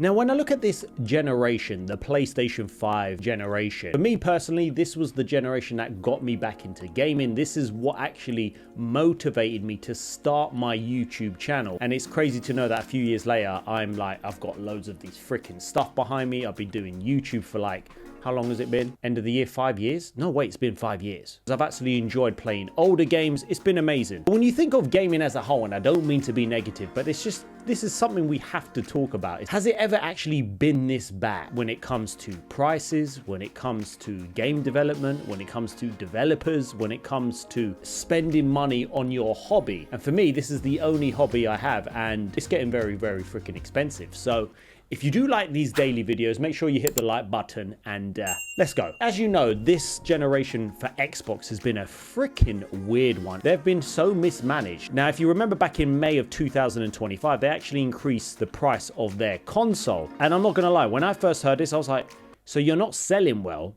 Now, when I look at this generation, the PlayStation 5 generation, for me personally, this was the generation that got me back into gaming. This is what actually motivated me to start my YouTube channel. And it's crazy to know that a few years later, I'm like, I've got loads of these freaking stuff behind me. I've been doing YouTube for like, how long has it been? End of the year, 5 years? No, wait, it's been 5 years. I've actually enjoyed playing older games. It's been amazing. But when you think of gaming as a whole, and I don't mean to be negative, but it's just, this is something we have to talk about. Has it ever actually been this bad when it comes to prices, when it comes to game development, when it comes to developers, when it comes to spending money on your hobby? And for me, this is the only hobby I have, and it's getting very, very freaking expensive. So if you do like these daily videos, make sure you hit the like button and let's go. As you know, this generation for Xbox has been a freaking weird one. They've been so mismanaged. Now, if you remember back in May of 2025, they actually increased the price of their console. And I'm not gonna lie, when I first heard this, I was like, so you're not selling well,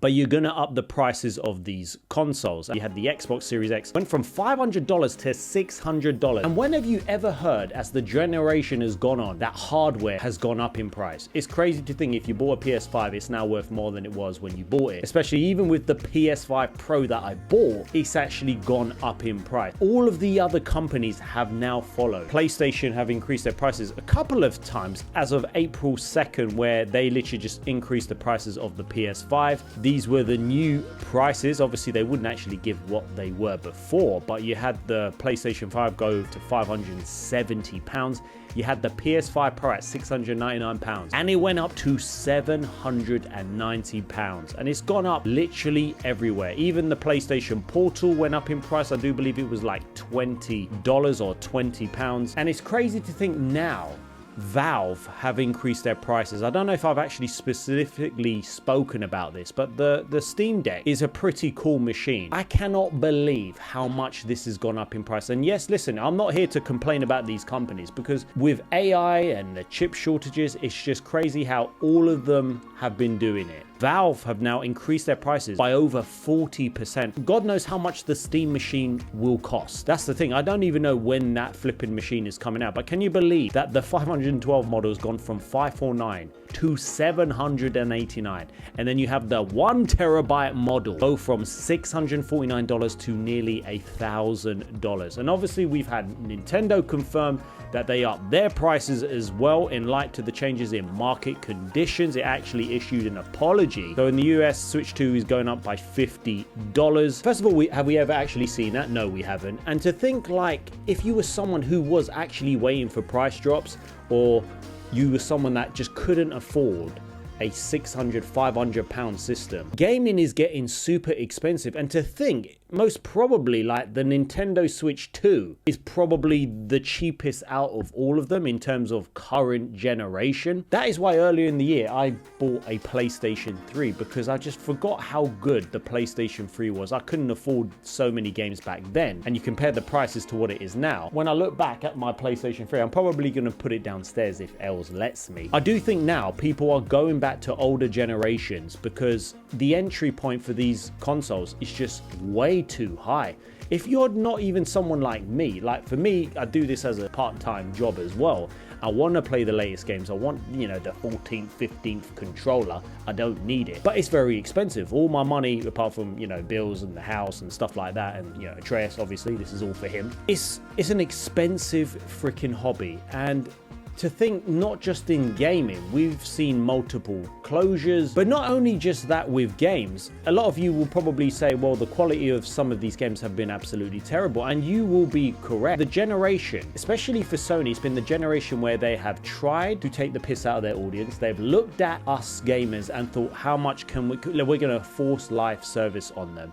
but you're gonna up the prices of these consoles. You had the Xbox Series X, went from $500 to $600. And when have you ever heard, as the generation has gone on, that hardware has gone up in price? It's crazy to think if you bought a PS5, it's now worth more than it was when you bought it. Especially even with the PS5 Pro that I bought, it's actually gone up in price. All of the other companies have now followed. PlayStation have increased their prices a couple of times as of April 2nd, where they literally just increased the prices of the PS5. These were the new prices. Obviously, they wouldn't actually give what they were before, but you had the PlayStation 5 go to £570. You had the PS5 Pro at £699, and it went up to £790, and it's gone up literally everywhere. Even the PlayStation Portal went up in price. I do believe it was like $20 or £20, and it's crazy to think now Valve have increased their prices. I don't know if I've actually specifically spoken about this, but the Steam Deck is a pretty cool machine. I cannot believe how much this has gone up in price. And yes, listen, I'm not here to complain about these companies, because with AI and the chip shortages, it's just crazy how all of them have been doing it. Valve have now increased their prices by over 40%. God knows how much the Steam machine will cost. That's the thing. I don't even know when that flipping machine is coming out. But can you believe that the 512 model has gone from $549 to $789? And then you have the 1 terabyte model go from $649 to nearly $1,000. And obviously we've had Nintendo confirm that they upped their prices as well in light to the changes in market conditions. It actually issued an apology. So in the US, Switch 2 is going up by $50. First of all, have we ever actually seen that? No, we haven't. And to think, like, if you were someone who was actually waiting for price drops, or you were someone that just couldn't afford a £600-500 system, gaming is getting super expensive. And to think, most probably, like, the Nintendo Switch 2 is probably the cheapest out of all of them in terms of current generation. That is why earlier in the year I bought a PlayStation 3, because I just forgot how good the PlayStation 3 was. I couldn't afford so many games back then, and you compare the prices to what it is now. When I look back at my PlayStation 3, I'm probably going to put it downstairs if Els lets me. I do think now people are going back to older generations, because the entry point for these consoles is just way too high. If you're not even someone like me, like for me, I do this as a part-time job as well. I want to play the latest games. I want, you know, the 14th, 15th controller. I don't need it, but it's very expensive. All my money, apart from, you know, bills and the house and stuff like that, and, you know, Atreus, obviously, this is all for him. It's an expensive freaking hobby. And to think, not just in gaming, we've seen multiple closures, but not only just that with games. A lot of you will probably say, well, the quality of some of these games have been absolutely terrible, and you will be correct. The generation, especially for Sony, it's been the generation where they have tried to take the piss out of their audience. They've looked at us gamers and thought, how much can we're going to force live service on them.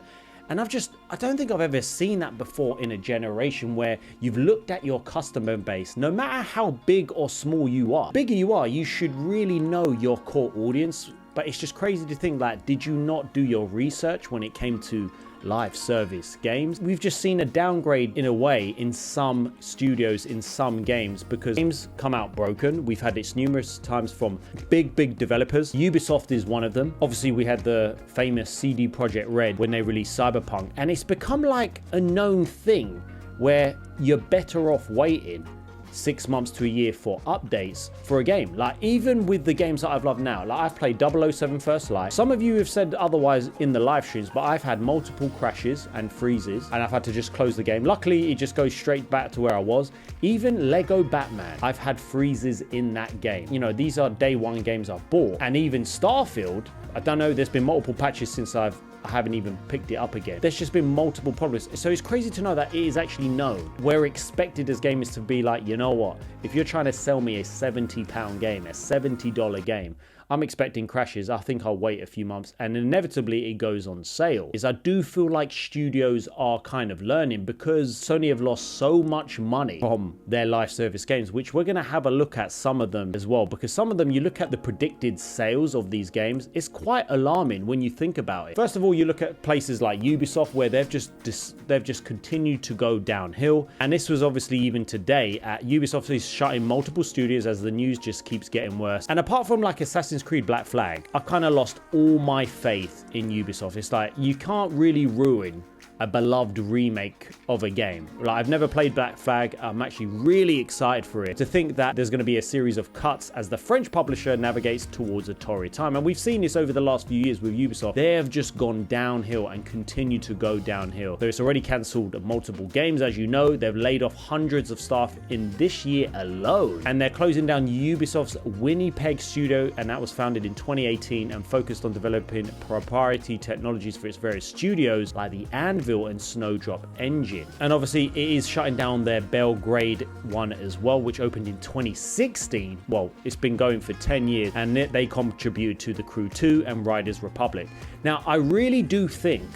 And I don't think I've ever seen that before in a generation, where you've looked at your customer base, no matter how big or small you are. The bigger you are, you should really know your core audience. But it's just crazy to think that, did you not do your research when it came to live service games? We've just seen a downgrade in a way in some studios, in some games, because games come out broken. We've had this numerous times from big developers. Ubisoft is one of them. Obviously we had the famous CD Projekt Red when they released Cyberpunk, and it's become like a known thing where you're better off waiting 6 months to a year for updates for a game. Like, even with the games that I've loved now, like I've played 007 First Light. Some of you have said otherwise in the live streams, but I've had multiple crashes and freezes, and I've had to just close the game. Luckily, it just goes straight back to where I was. Even Lego Batman, I've had freezes in that game. You know, these are day one games I've bought. And even Starfield, I don't know, there's been multiple patches since I haven't even picked it up again. There's just been multiple problems. So it's crazy to know that it is actually known. We're expected as gamers to be like, you know what? If you're trying to sell me a £70 game, a $70 game, I'm expecting crashes. I think I'll wait a few months, and inevitably it goes on sale. I do feel like studios are kind of learning, because Sony have lost so much money from their live service games, which we're going to have a look at some of them as well, because some of them, you look at the predicted sales of these games, it's quite alarming when you think about it. First of all, you look at places like Ubisoft, where they've just continued to go downhill, and this was obviously even today at Ubisoft is shutting multiple studios as the news just keeps getting worse. And apart from like Assassin's Creed Black Flag, I've kind of lost all my faith in Ubisoft. It's like, you can't really ruin a beloved remake of a game. Like, I've never played Black Flag. I'm actually really excited for it. To think that there's going to be a series of cuts as the French publisher navigates towards a torrid time. And we've seen this over the last few years with Ubisoft. They have just gone downhill and continue to go downhill. So it's already cancelled multiple games. As you know, they've laid off hundreds of staff in this year alone. And they're closing down Ubisoft's Winnipeg studio, and that was founded in 2018 and focused on developing proprietary technologies for its various studios, like the Anvil and Snowdrop engine. And obviously it is shutting down their Belgrade one as well, which opened in 2016. Well, it's been going for 10 years, and they contributed to The Crew 2 and Riders Republic. Now, I really do think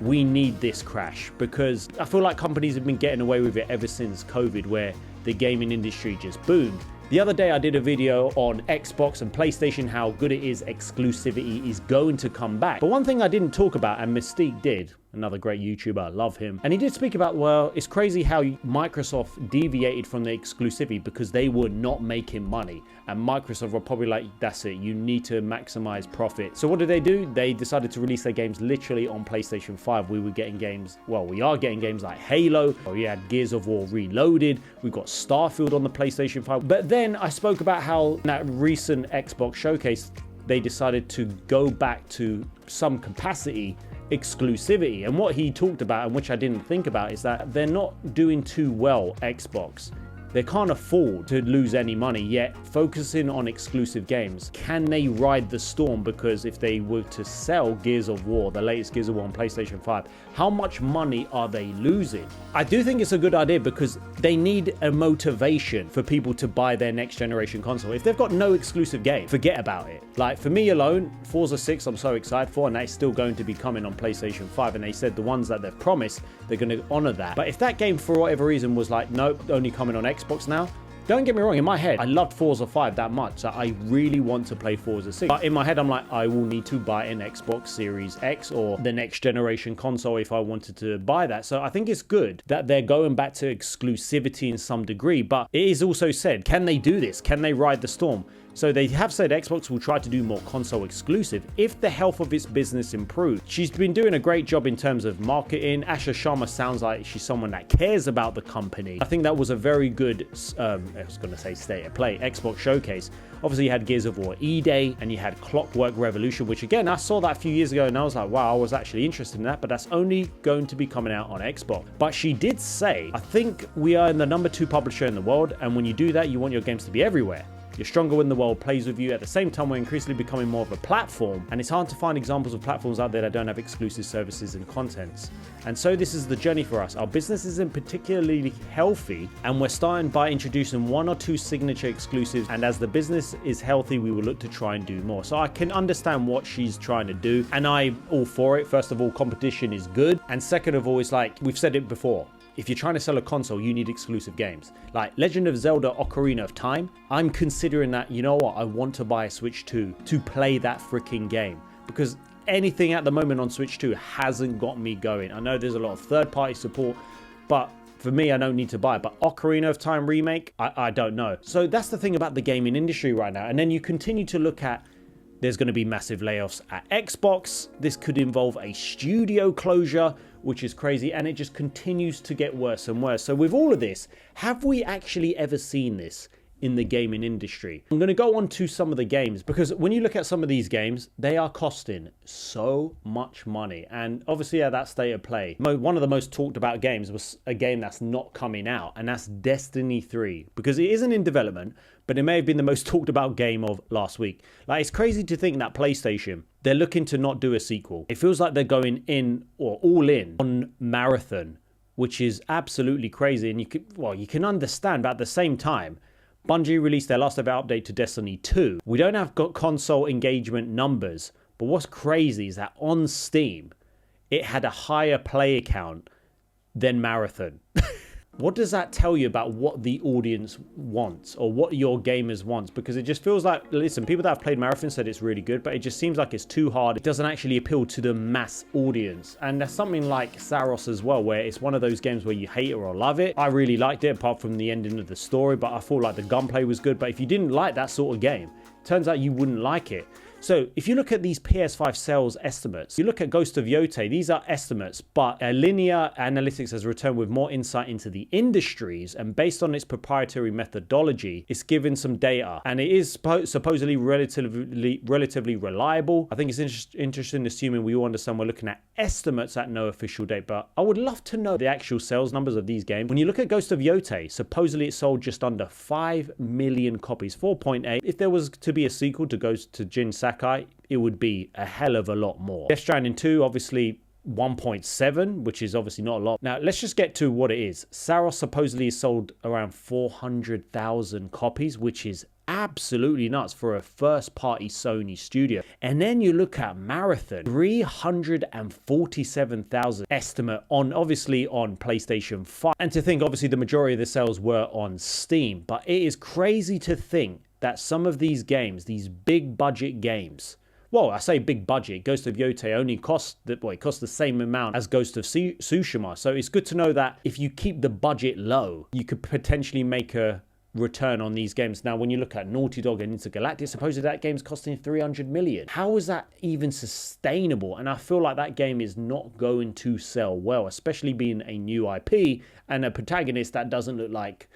we need this crash, because I feel like companies have been getting away with it ever since COVID, where the gaming industry just boomed. The other day I did a video on Xbox and PlayStation, how good it is exclusivity is going to come back. But one thing I didn't talk about, and Mystique did, another great YouTuber, I love him, and he did speak about, well, it's crazy how Microsoft deviated from the exclusivity because they were not making money. And Microsoft were probably like, that's it, you need to maximize profit. So what did they do? They decided to release their games literally on PlayStation 5. We were getting games, well, we are getting games like Halo, or we had Gears of War Reloaded, we've got Starfield on the PlayStation 5. But then I spoke about how in that recent Xbox showcase, they decided to go back to some capacity exclusivity. And what he talked about, and which I didn't think about, is that they're not doing too well, Xbox. They can't afford to lose any money, yet focusing on exclusive games. Can they ride the storm? Because if they were to sell Gears of War, the latest Gears of War on PlayStation 5, how much money are they losing? I do think it's a good idea, because they need a motivation for people to buy their next generation console. If they've got no exclusive game, forget about it. Like, for me alone, Forza 6 I'm so excited for, and that's still going to be coming on PlayStation 5, and they said the ones that they've promised, they're going to honor that. But if that game for whatever reason was like, nope, only coming on Xbox now, don't get me wrong, in my head I loved Forza 5 that much that I really want to play Forza 6, but in my head I'm like, I will need to buy an Xbox Series X or the next generation console if I wanted to buy that. So I think it's good that they're going back to exclusivity in some degree, but it is also said, can they do this? Can they ride the storm? So they have said Xbox will try to do more console exclusive if the health of its business improves. She's been doing a great job in terms of marketing. Asha Sharma sounds like she's someone that cares about the company. I think that was a very good, I was going to say state of play, Xbox showcase. Obviously you had Gears of War E-Day and you had Clockwork Revolution, which again, I saw that a few years ago and I was like, wow, I was actually interested in that, but that's only going to be coming out on Xbox. But she did say, I think we are in the #2 publisher in the world, and when you do that, you want your games to be everywhere. You're stronger when the world plays with you. At the same time, we're increasingly becoming more of a platform, and it's hard to find examples of platforms out there that don't have exclusive services and contents. And so this is the journey for us. Our business isn't particularly healthy, and we're starting by introducing 1 or 2 signature exclusives, and as the business is healthy, we will look to try and do more. So I can understand what she's trying to do, and I'm all for it. First of all, competition is good, and second of all, it's like, we've said it before, if you're trying to sell a console, you need exclusive games. Like Legend of Zelda Ocarina of Time, I'm considering that, you know what, I want to buy a Switch 2 to play that freaking game. Because anything at the moment on Switch 2 hasn't got me going. I know there's a lot of third-party support, but for me, I don't need to buy it. But Ocarina of Time remake, I don't know. So that's the thing about the gaming industry right now. And then you continue to look at There's going to be massive layoffs at Xbox. This could involve a studio closure, which is crazy, and it just continues to get worse and worse. So with all of this, have we actually ever seen this in the gaming industry? I'm going to go on to some of the games, because when you look at some of these games, they are costing so much money. And obviously at that state of play, one of the most talked about games was a game that's not coming out, and that's Destiny 3, because it isn't in development, but it may have been the most talked about game of last week. Like, it's crazy to think that PlayStation, they're looking to not do a sequel. It feels like they're going in, or all in, on Marathon, which is absolutely crazy. And you can understand, but at the same time, Bungie released their last ever update to Destiny 2. We don't have console engagement numbers, but what's crazy is that on Steam, it had a higher player count than Marathon. What does that tell you about what the audience wants, or what your gamers want? Because it just feels like, listen, people that have played Marathon said it's really good, but it just seems like it's too hard. It doesn't actually appeal to the mass audience. And there's something like Saros as well, where it's one of those games where you hate it or love it. I really liked it, apart from the ending of the story, but I thought like the gunplay was good. But if you didn't like that sort of game, turns out you wouldn't like it. So if you look at these PS5 sales estimates, you look at Ghost of Yotei, these are estimates, but Linear Analytics has returned with more insight into the industries, and based on its proprietary methodology, it's given some data, and it is supposedly relatively reliable. I think it's interesting, assuming we all understand we're looking at estimates at no official date, but I would love to know the actual sales numbers of these games. When you look at Ghost of Yotei, supposedly it sold just under 5 million copies, 4.8. If there was to be a sequel to Ghost to Jin Sakai, it would be a hell of a lot more. Death Stranding 2, obviously 1.7, which is obviously not a lot. Now, let's just get to what it is. Saros supposedly has sold around 400,000 copies, which is absolutely nuts for a first-party Sony studio. And then you look at Marathon, 347,000 estimate on, obviously, on PlayStation 5. And to think, obviously, the majority of the sales were on Steam. But it is crazy to think that some of these games, these big budget games, well, I say big budget, Ghost of Yotei only cost the same amount as Ghost of Tsushima. So it's good to know that if you keep the budget low, you could potentially make a return on these games. Now, when you look at Naughty Dog and Intergalactic, supposedly that game's costing 300 million. How is that even sustainable? And I feel like that game is not going to sell well, especially being a new IP and a protagonist that doesn't look like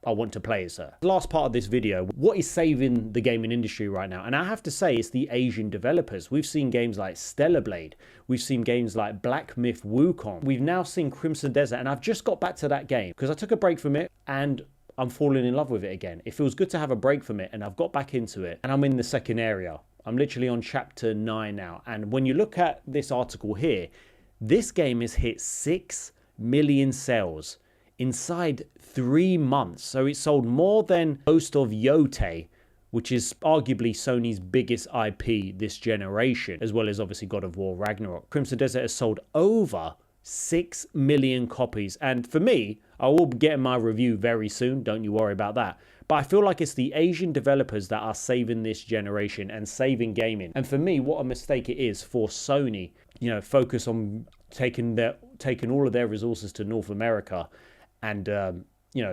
I want to play as her. Last part of this video, what is saving the gaming industry right now? And I have to say, it's the Asian developers. We've seen games like Stellar Blade. We've seen games like Black Myth Wukong. We've now seen Crimson Desert, and I've just got back to that game because I took a break from it and I'm falling in love with it again. It feels good to have a break from it, and I've got back into it, and I'm in the second area. I'm literally on chapter 9 now. And when you look at this article here, this game has hit 6 million sales inside 3 months. So it sold more than Ghost of Yotei, which is arguably Sony's biggest IP this generation, as well as obviously God of War Ragnarok. Crimson Desert has sold over 6 million copies. And for me, I will be getting my review very soon. Don't you worry about that. But I feel like it's the Asian developers that are saving this generation and saving gaming. And for me, what a mistake it is for Sony, focus on taking all of their resources to North America and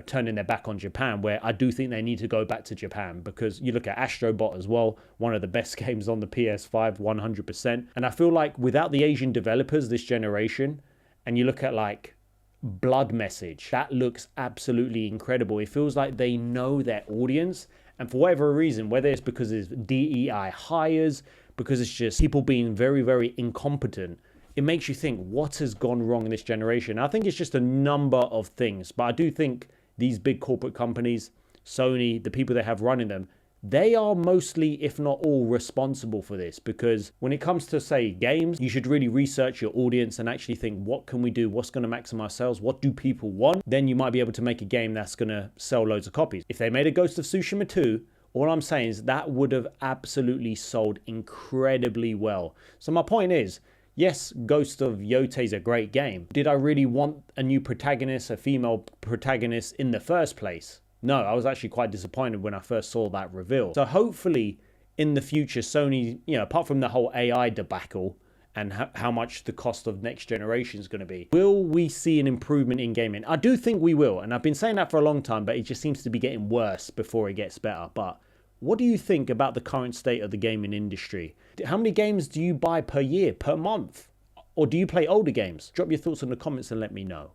turning their back on Japan, where I do think they need to go back to Japan, because you look at Astrobot as well, one of the best games on the PS5, 100%. And I feel like without the Asian developers this generation, and you look at like Blood Message, that looks absolutely incredible. It feels like they know their audience, and for whatever reason, whether it's because it's DEI hires, because it's just people being very, very incompetent, it makes you think, what has gone wrong in this generation? I think it's just a number of things, but I do think these big corporate companies, Sony, the people they have running them, they are mostly, if not all, responsible for this. Because when it comes to, say, games, you should really research your audience and actually think, what can we do? What's going to maximize sales? What do people want? Then you might be able to make a game that's going to sell loads of copies. If they made a Ghost of Tsushima 2, all I'm saying is that would have absolutely sold incredibly well. So my point is, yes, Ghost of Yotei is a great game. Did I really want a new protagonist, a female protagonist in the first place? No, I was actually quite disappointed when I first saw that reveal. So hopefully in the future, Sony, apart from the whole AI debacle and how much the cost of next generation is going to be, will we see an improvement in gaming? I do think we will. And I've been saying that for a long time, but it just seems to be getting worse before it gets better. But What do you think about the current state of the gaming industry? How many games do you buy per year, per month? Or do you play older games? Drop your thoughts in the comments and let me know.